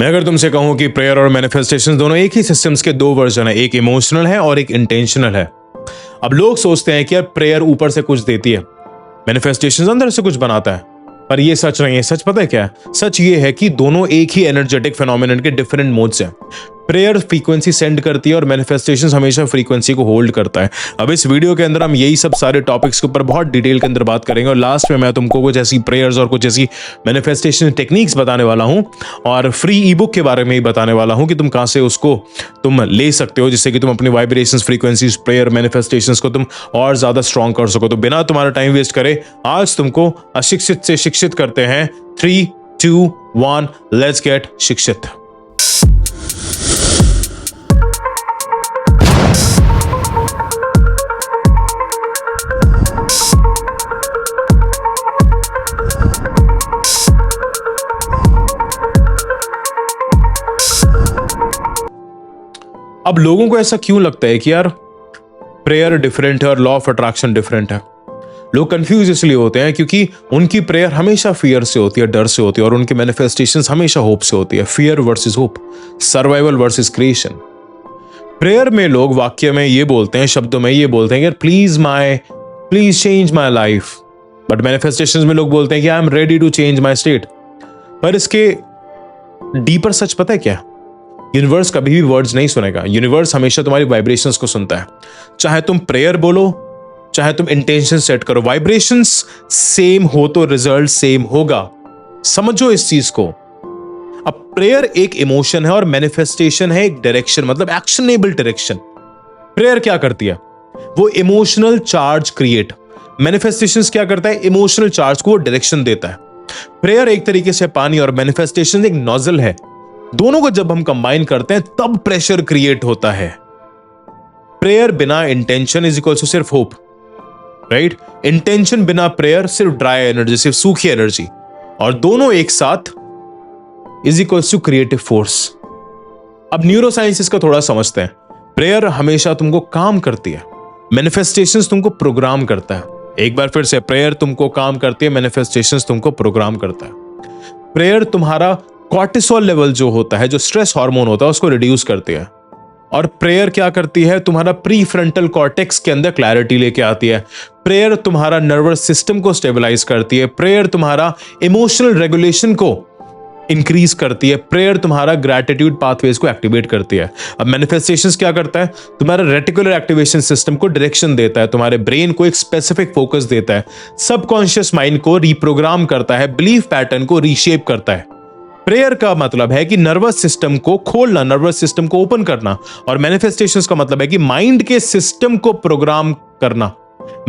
मैं अगर तुमसे कहूं कि प्रेयर और मैनिफेस्टेशन दोनों एक ही सिस्टम्स के दो वर्जन है, एक इमोशनल है और एक इंटेंशनल है। अब लोग सोचते हैं कि यार प्रेयर ऊपर से कुछ देती है, मैनिफेस्टेशन अंदर से कुछ बनाता है, पर ये सच नहीं है। सच पता है क्या है? सच ये है कि दोनों एक ही एनर्जेटिक फेनोमेनन के डिफरेंट मोड्स हैं। प्रेयर फ्रीक्वेंसी सेंड करती है और मैनिफेस्टेशन हमेशा फ्रीक्वेंसी को होल्ड करता है। अब इस वीडियो के अंदर हम यही सब सारे टॉपिक्स के ऊपर बहुत डिटेल के अंदर बात करेंगे और लास्ट में मैं तुमको कुछ ऐसी प्रेयर्स और कुछ ऐसी मैनिफेस्टेशन टेक्निक्स बताने वाला हूं और फ्री ई बुक के बारे में ही बताने वाला हूं कि तुम कहां से उसको तुम ले सकते हो, जिससे कि तुम अपनी वाइब्रेशंस, फ्रीक्वेंसीज, प्रेयर, मैनिफेस्टेशंस को तुम और ज्यादा स्ट्रॉन्ग कर सको। तो बिना तुम्हारा टाइम वेस्ट करे आज तुमको अशिक्षित से शिक्षित करते हैं। 3, 2, 1, लेट्स गेट शिक्षित। अब लोगों को ऐसा क्यों लगता है कि यार प्रेयर डिफरेंट है और लॉ ऑफ अट्रैक्शन डिफरेंट है? लोग कंफ्यूज इसलिए होते हैं क्योंकि उनकी प्रेयर हमेशा फियर से होती है, डर से होती है, और उनकी मैनिफेस्टेशंस हमेशा होप से होती है। Fear versus hope, survival versus creation. Prayer में लोग वाक्य में ये बोलते हैं, शब्दों में ये बोलते हैं यार please change my life, but manifestations में लोग बोलते हैं कि I am ready to change my state. पर इसके डीपर सच पता है क्या? यूनिवर्स कभी भी वर्ड्स नहीं सुनेगा। यूनिवर्स हमेशा तुम्हारी वाइब्रेशंस को सुनता है। चाहे तुम प्रेयर बोलो, चाहे तुम इंटेंशन सेट करो, वाइब्रेशंस सेम हो तो रिजल्ट सेम होगा। समझो इस चीज को। अब प्रेयर एक इमोशन है और मैनिफेस्टेशन है एक डायरेक्शन, मतलब एक्शनेबल डायरेक्शन। प्रेयर क्या करती है? वो इमोशनल चार्ज क्रिएट। मैनिफेस्टेशंस क्या करता है? इमोशनल चार्ज को वो डायरेक्शन देता है। प्रेयर एक तरीके से पानी और मैनिफेस्टेशन एक नोजल है। दोनों को जब हम कंबाइन करते हैं तब प्रेशर क्रिएट होता है। प्रेयर बिना इंटेंशन इज इक्वल टू सिर्फ होप, राइट? इंटेंशन बिना प्रेयर सिर्फ ड्राई एनर्जी, सिर्फ सूखी एनर्जी, और दोनों एक साथ is equal to creative force. अब न्यूरो साइंस इसका थोड़ा समझते हैं। प्रेयर हमेशा तुमको काम करती है, मैनिफेस्टेशंस तुमको प्रोग्राम करता है। एक बार फिर से, प्रेयर तुमको काम करती है, मैनिफेस्टेशंस तुमको प्रोग्राम करता है। प्रेयर तुम्हारा कॉर्टिसोल लेवल जो होता है, जो स्ट्रेस हार्मोन होता है, उसको रिड्यूस करती है। और प्रेयर क्या करती है? तुम्हारा प्री फ्रंटल कॉर्टेक्स के अंदर क्लैरिटी लेके आती है। प्रेयर तुम्हारा नर्वस सिस्टम को स्टेबलाइज करती है। प्रेयर तुम्हारा इमोशनल रेगुलेशन को इंक्रीज करती है। प्रेयर तुम्हारा ग्रैटिट्यूड पाथवेज को एक्टिवेट करती है। अब मैनिफेस्टेशंस क्या करता है? तुम्हारा रेटिकुलर एक्टिवेशन सिस्टम को डायरेक्शन देता है, तुम्हारे ब्रेन को एक स्पेसिफिक फोकस देता है, सबकॉन्शियस माइंड को रिप्रोग्राम करता है, बिलीफ पैटर्न को रीशेप करता है। प्रेयर का मतलब है कि नर्वस सिस्टम को खोलना, नर्वस सिस्टम को ओपन करना, और मैनिफेस्टेशंस का मतलब है कि माइंड के सिस्टम को प्रोग्राम करना।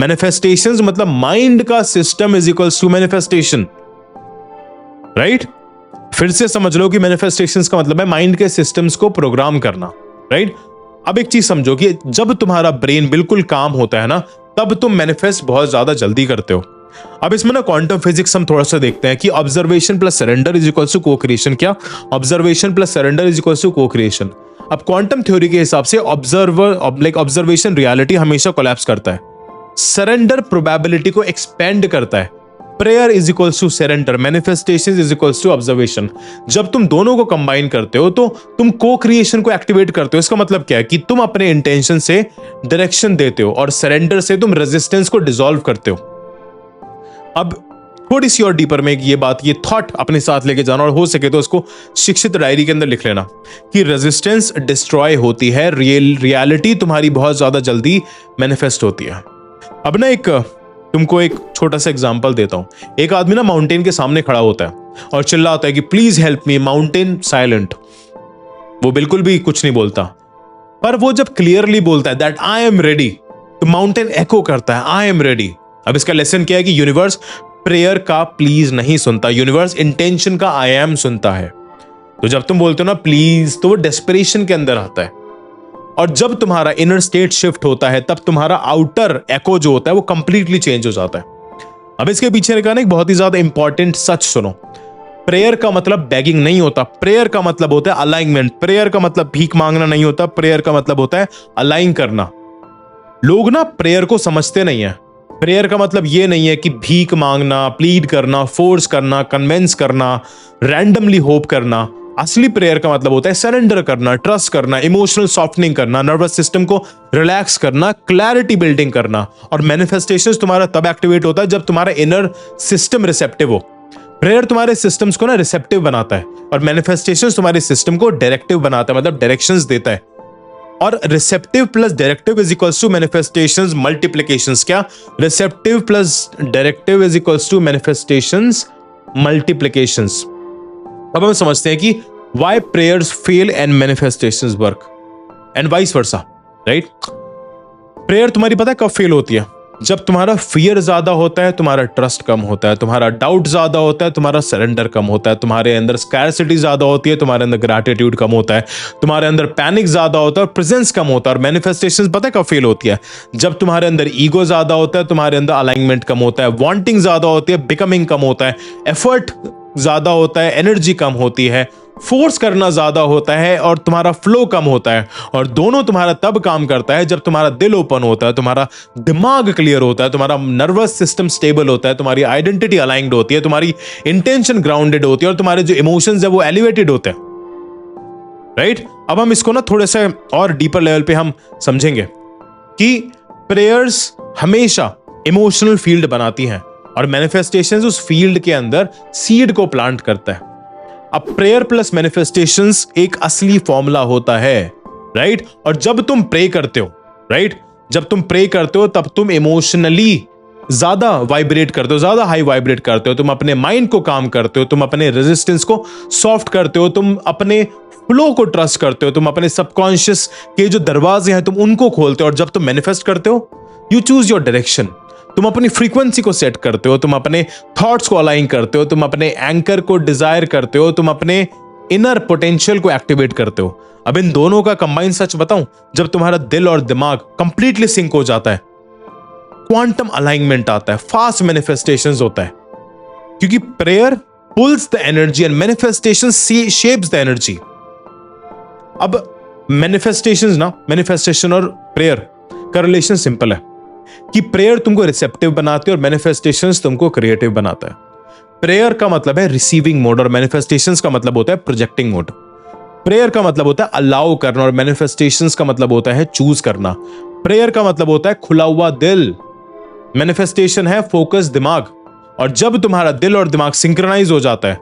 मैनिफेस्टेशंस मतलब माइंड का system is equals to manifestation, right? फिर से समझ लो कि मैनिफेस्टेशंस का मतलब है माइंड के सिस्टम्स को प्रोग्राम करना, राइट? अब एक चीज समझो कि जब तुम्हारा ब्रेन बिल्कुल काम होता है ना, तब तुम मैनिफेस्ट बहुत ज्यादा जल्दी करते हो। अब इसमें ना क्वांटम फिजिक्स हम थोड़ा सा देखते हैं कि observation plus surrender is equals to cocreation. क्या? Observation plus surrender is equals to cocreation. अब क्वांटम थ्योरी के हिसाब से ऑब्जर्वेशन रियलिटी हमेशा कोलैप्स करता है, सरेंडर प्रोबेबिलिटी को एक्सपेंड करता है। Prayer is equals to surrender, manifestation is equals to observation. जब तुम दोनों को कंबाइन करते हो तो तुम को-क्रिएशन को एक्टिवेट करते हो। इसका मतलब क्या है? कि तुम अपने इंटेंशन से डायरेक्शन देते हो और सरेंडर से तुम रेजिस्टेंस को डिसॉल्व करते हो। अब थोड़ी सी और डीपर में ये बात, ये थॉट अपने साथ लेके जाना, और हो सके तो इसको शिक्षित डायरी के अंदर लिख लेना कि रेजिस्टेंस डिस्ट्रॉय होती है, रियलिटी तुम्हारी बहुत ज्यादा जल्दी मैनिफेस्ट होती है। अब ना तुमको एक छोटा सा एग्जांपल देता हूं। एक आदमी ना माउंटेन के सामने खड़ा होता है और चिल्लाता है कि please help me. Mountain silent, वो बिल्कुल भी कुछ नहीं बोलता। पर वो जब क्लियरली बोलता है दैट आई एम रेडी, तो माउंटेन एको करता है आई एम रेडी। अब इसका लेसन क्या है कि यूनिवर्स प्रेयर का प्लीज नहीं सुनता, यूनिवर्स इंटेंशन का आई एम सुनता है। तो जब तुम बोलते हो ना प्लीज, तो वो डेस्परेशन के अंदर आता है, और जब तुम्हारा इनर स्टेट शिफ्ट होता है तब तुम्हारा आउटर एको जो होता है वो कंप्लीटली चेंज हो जाता है। अब इसके पीछे का एक बहुत ही ज्यादा इंपॉर्टेंट सच सुनो। प्रेयर का मतलब बैगिंग नहीं होता, प्रेयर का मतलब होता है अलाइनमेंट। प्रेयर का मतलब भीख मांगना नहीं होता, प्रेयर का मतलब होता है अलाइन करना। लोग ना प्रेयर को समझते नहीं है। प्रेयर का मतलब ये नहीं है कि भीख मांगना, प्लीड करना, फोर्स करना, कन्विंस करना, रैंडमली होप करना। असली प्रेयर का मतलब होता है सरेंडर करना, ट्रस्ट करना, इमोशनल सॉफ्टनिंग करना, नर्वस सिस्टम को रिलैक्स करना, क्लैरिटी बिल्डिंग करना। और मैनिफेस्टेशंस तुम्हारा तब एक्टिवेट होता है जब तुम्हारा इनर सिस्टम रिसेप्टिव हो। प्रेयर तुम्हारे सिस्टम्स को ना रिसेप्टिव बनाता है, और मैनिफेस्टेशंस तुम्हारे सिस्टम को डायरेक्टिव बनाता है, मतलब डायरेक्शंस देता है। और receptive plus directive is equals to manifestations multiplications. क्या? Receptive plus directive is equals to manifestations multiplications. अब हम समझते हैं कि why prayers fail and manifestations work and vice versa, right? Prayer तुम्हारी पता है कब फेल होती है? जब तुम्हारा फियर ज्यादा होता है, तुम्हारा ट्रस्ट कम होता है, तुम्हारा डाउट ज्यादा होता है, तुम्हारा सरेंडर कम होता है, तुम्हारे अंदर स्कैरसिटी ज्यादा होती है, तुम्हारे अंदर ग्रैटिट्यूड कम होता है, तुम्हारे अंदर पैनिक ज्यादा होता है और प्रेजेंस कम होता है। और मैनिफेस्टेशंस पता है कब फेल होती है? जब तुम्हारे अंदर ईगो ज्यादा होता है, तुम्हारे अंदर अलाइनमेंट कम होता है, वांटिंग ज्यादा होती है, बिकमिंग कम होता है, एफर्ट ज्यादा होता है, एनर्जी कम होती है, फोर्स करना ज्यादा होता है और तुम्हारा फ्लो कम होता है। और दोनों तुम्हारा तब काम करता है जब तुम्हारा दिल ओपन होता है, तुम्हारा दिमाग क्लियर होता है, तुम्हारा नर्वस सिस्टम स्टेबल होता है, तुम्हारी आइडेंटिटी अलाइंड होती है, तुम्हारी इंटेंशन ग्राउंडेड होती है और तुम्हारे जो इमोशंस है वो एलिवेटेड होते हैं, राइट? अब हम इसको ना थोड़े से और डीपर लेवल पे हम समझेंगे कि प्रेयर्स हमेशा इमोशनल फील्ड बनाती हैं और मैनिफेस्टेशंस उस फील्ड के अंदर सीड को प्लांट करता है। अब प्रेयर प्लस मैनिफेस्टेशंस एक असली फॉर्मूला होता है, राइट? और जब तुम प्रे करते हो, राइट, जब तुम प्रे करते हो तब तुम इमोशनली ज्यादा वाइब्रेट करते हो, ज्यादा हाई वाइब्रेट करते हो, तुम अपने माइंड को काम करते हो, तुम अपने रेजिस्टेंस को सॉफ्ट करते हो, तुम अपने फ्लो को ट्रस्ट करते हो, तुम अपने सबकॉन्शियस के जो दरवाजे हैं तुम उनको खोलते हो। और जब तुम मैनिफेस्ट करते हो, यू चूज योर डायरेक्शन, तुम अपनी फ्रीक्वेंसी को सेट करते हो, तुम अपने थॉट्स को अलाइन करते हो, तुम अपने एंकर को डिजायर करते हो, तुम अपने इनर पोटेंशियल को एक्टिवेट करते हो। अब इन दोनों का कंबाइन सच बताऊं, जब तुम्हारा दिल और दिमाग कंप्लीटली सिंक हो जाता है, क्वांटम अलाइनमेंट आता है, फास्ट मैनिफेस्टेशंस होता है, क्योंकि prayer pulls the energy and manifestation shapes the energy. अब मैनिफेस्टेशन और प्रेयर का रिलेशन सिंपल है कि प्रेयर तुमको रिसेप्टिव बनाती है और मैनिफेस्टेशंस तुमको क्रिएटिव बनाता है। प्रेयर का मतलब है रिसीविंग मोड और मैनिफेस्टेशंस का मतलब होता है प्रोजेक्टिंग मोड। प्रेयर का मतलब होता है अलाउ करना और मैनिफेस्टेशंस का मतलब होता है चूज करना। प्रेयर का मतलब होता है खुला हुआ दिल, मैनिफेस्टेशन है फोकस दिमाग। और जब तुम्हारा दिल और दिमाग सिंक्रोनाइज हो जाता है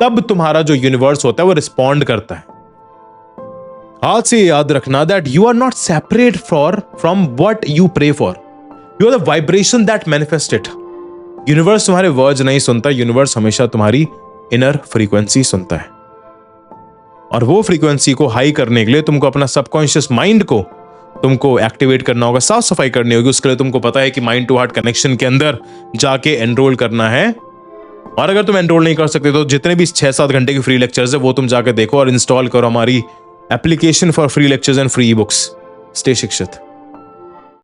तब तुम्हारा जो यूनिवर्स होता है वो रिस्पॉन्ड करता है। आज से याद रखना that you are not separate from what you pray for, you are the vibration that manifest it. Universe तुम्हारे वर्ड्स नहीं सुनता, यूनिवर्स हमेशा तुम्हारी इनर फ्रीक्वेंसी सुनता है। और वो फ्रीक्वेंसी को हाई करने के लिए तुमको अपना सबकॉन्शियस माइंड को तुमको एक्टिवेट करना होगा, साफ सफाई करनी होगी। उसके लिए तुमको पता है कि माइंड टू हार्ट कनेक्शन के अंदर जाके एनरोल करना है। और अगर तुम एनरोल नहीं कर सकते तो जितने भी 6-7 घंटे की फ्री लेक्चर्स है वो तुम जाके देखो और इंस्टॉल करो हमारी application for free lectures and free books. Stay शिक्षित।